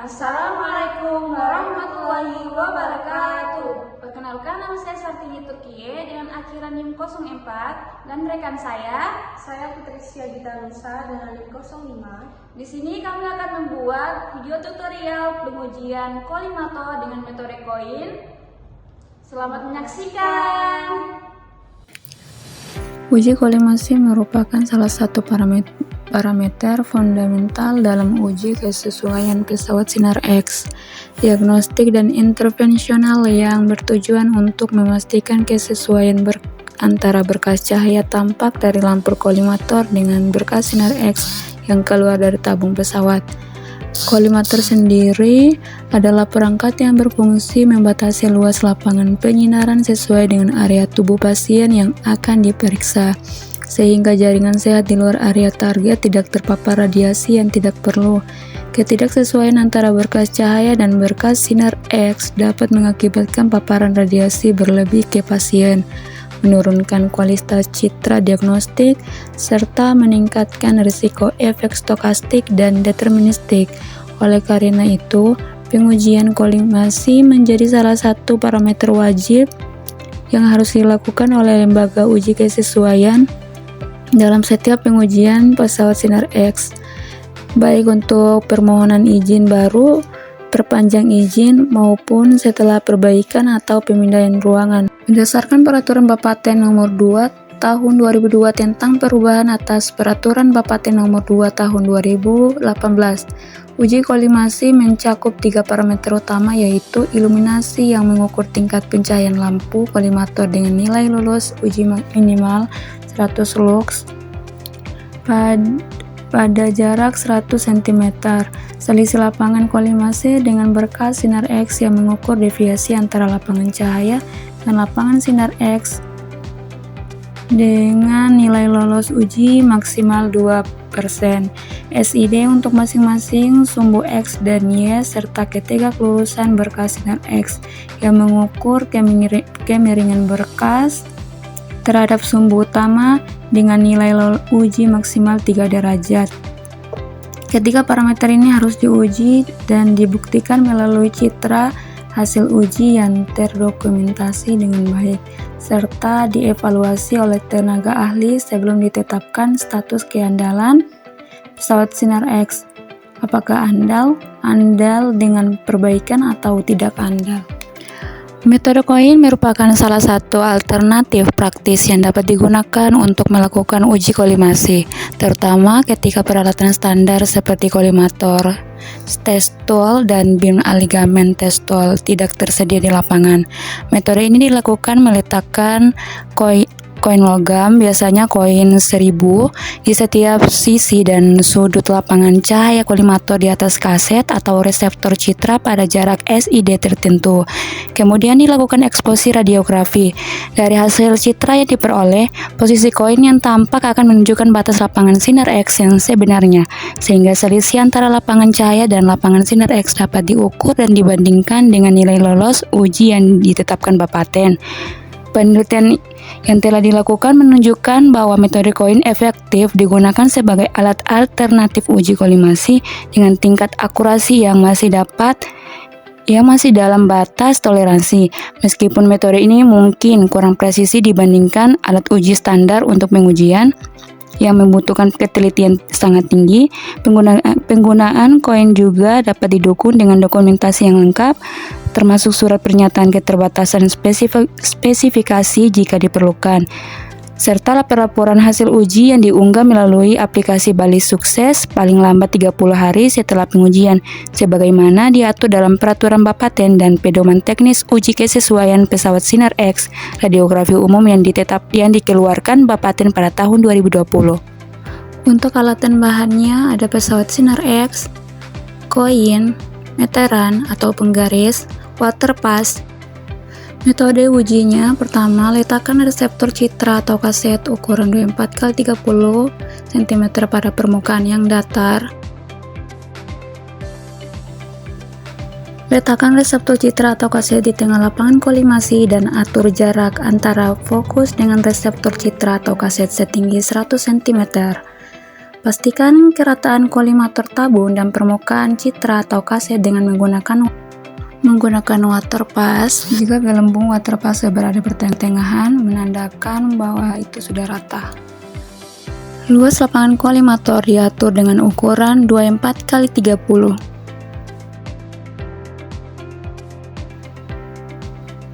Assalamualaikum warahmatullahi wabarakatuh. Perkenalkan, nama saya Sartini Turkiye dengan akhiran NIM 04 dan rekan saya Putri Siagita Nusa dengan NIM 05. Di sini kami akan membuat video tutorial pengujian kolimator dengan metode koin. Selamat menyaksikan. Uji kolimasi merupakan salah satu parameter fundamental dalam uji kesesuaian pesawat sinar X, diagnostik dan intervensional yang bertujuan untuk memastikan kesesuaian antara berkas cahaya tampak dari lampu kolimator dengan berkas sinar X yang keluar dari tabung pesawat. Kolimator sendiri adalah perangkat yang berfungsi membatasi luas lapangan penyinaran sesuai dengan area tubuh pasien yang akan diperiksa, sehingga jaringan sehat di luar area target tidak terpapar radiasi yang tidak perlu. Ketidaksesuaian antara berkas cahaya dan berkas sinar X dapat mengakibatkan paparan radiasi berlebih ke pasien, menurunkan kualitas citra diagnostik, serta meningkatkan risiko efek stokastik dan deterministik. Oleh karena itu, pengujian kolimasi menjadi salah satu parameter wajib yang harus dilakukan oleh lembaga uji kesesuaian dalam setiap pengujian pesawat sinar X, baik untuk permohonan izin baru, perpanjang izin, maupun setelah perbaikan atau pemindahan ruangan. Berdasarkan Peraturan Bapeten Nomor 2 Tahun 2002 tentang perubahan atas Peraturan Bapeten Nomor 2 Tahun 2018, uji kolimasi mencakup 3 parameter utama, yaitu iluminasi yang mengukur tingkat pencahayaan lampu kolimator dengan nilai lulus uji minimal 100 lux pada jarak 100 cm, selisih lapangan kolimasi dengan berkas sinar X yang mengukur deviasi antara lapangan cahaya dan lapangan sinar X dengan nilai lolos uji maksimal 2%, SID untuk masing-masing sumbu X dan Y, serta ketiga kelulusan berkas sinar X yang mengukur kemiringan berkas terhadap sumbu utama dengan nilai uji maksimal 3 derajat. Ketiga parameter ini harus diuji dan dibuktikan melalui citra hasil uji yang terdokumentasi dengan baik, serta dievaluasi oleh tenaga ahli sebelum ditetapkan status keandalan pesawat sinar X, apakah andal dengan perbaikan atau tidak andal. Metode koin merupakan salah satu alternatif praktis yang dapat digunakan untuk melakukan uji kolimasi, terutama ketika peralatan standar seperti kolimator, test tool, dan beam alignment test tool tidak tersedia di lapangan. Metode ini dilakukan meletakkan koin logam, biasanya koin 1000, di setiap sisi dan sudut lapangan cahaya kolimator di atas kaset atau reseptor citra pada jarak SID tertentu. Kemudian dilakukan eksposi radiografi. Dari hasil citra yang diperoleh, posisi koin yang tampak akan menunjukkan batas lapangan sinar X yang sebenarnya, sehingga selisih antara lapangan cahaya dan lapangan sinar X dapat diukur dan dibandingkan dengan nilai lolos uji yang ditetapkan Bapeten. Penelitian yang telah dilakukan menunjukkan bahwa metode koin efektif digunakan sebagai alat alternatif uji kolimasi dengan tingkat akurasi yang masih dalam batas toleransi. Meskipun metode ini mungkin kurang presisi dibandingkan alat uji standar untuk pengujian yang membutuhkan ketelitian sangat tinggi, penggunaan koin juga dapat didukung dengan dokumentasi yang lengkap, termasuk surat pernyataan keterbatasan spesifikasi jika diperlukan, serta laporan hasil uji yang diunggah melalui aplikasi Bali Sukses paling lambat 30 hari setelah pengujian, sebagaimana diatur dalam Peraturan Bapeten dan Pedoman Teknis Uji Kesesuaian Pesawat Sinar X Radiografi Umum yang dikeluarkan Bapeten pada tahun 2020. Untuk alatan bahannya ada pesawat sinar X, koin, meteran atau penggaris, waterpass. Metode ujinya: pertama, letakkan reseptor citra atau kaset ukuran 24x30 cm pada permukaan yang datar. Letakkan reseptor citra atau kaset di tengah lapangan kolimasi dan atur jarak antara fokus dengan reseptor citra atau kaset setinggi 100 cm. Pastikan kerataan kolimator tabung dan permukaan citra atau kaset dengan menggunakan waterpass. Jika gelembung waterpass berada pertengahan, menandakan bahwa itu sudah rata. Luas lapangan kolimator diatur dengan ukuran 24 x 30.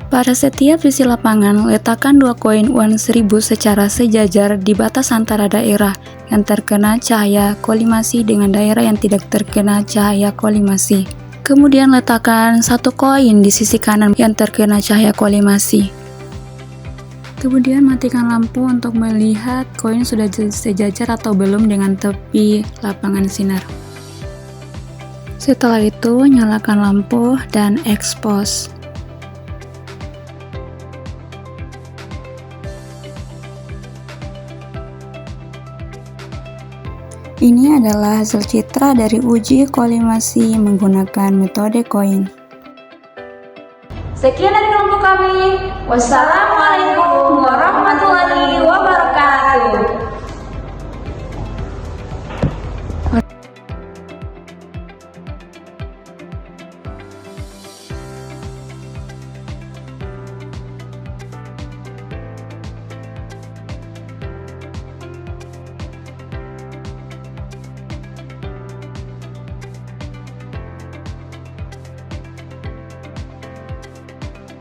Pada setiap sisi lapangan, letakkan 2 koin uang 1000 secara sejajar di batas antara daerah yang terkena cahaya kolimasi dengan daerah yang tidak terkena cahaya kolimasi. Kemudian letakkan 1 koin di sisi kanan yang terkena cahaya kolimasi. Kemudian matikan lampu untuk melihat koin sudah sejajar atau belum dengan tepi lapangan sinar. Setelah itu, nyalakan lampu dan expose. Ini adalah hasil citra dari uji kolimasi menggunakan metode koin. Sekian dari kelompok kami. Wassalamualaikum warahmatullahi wabarakatuh.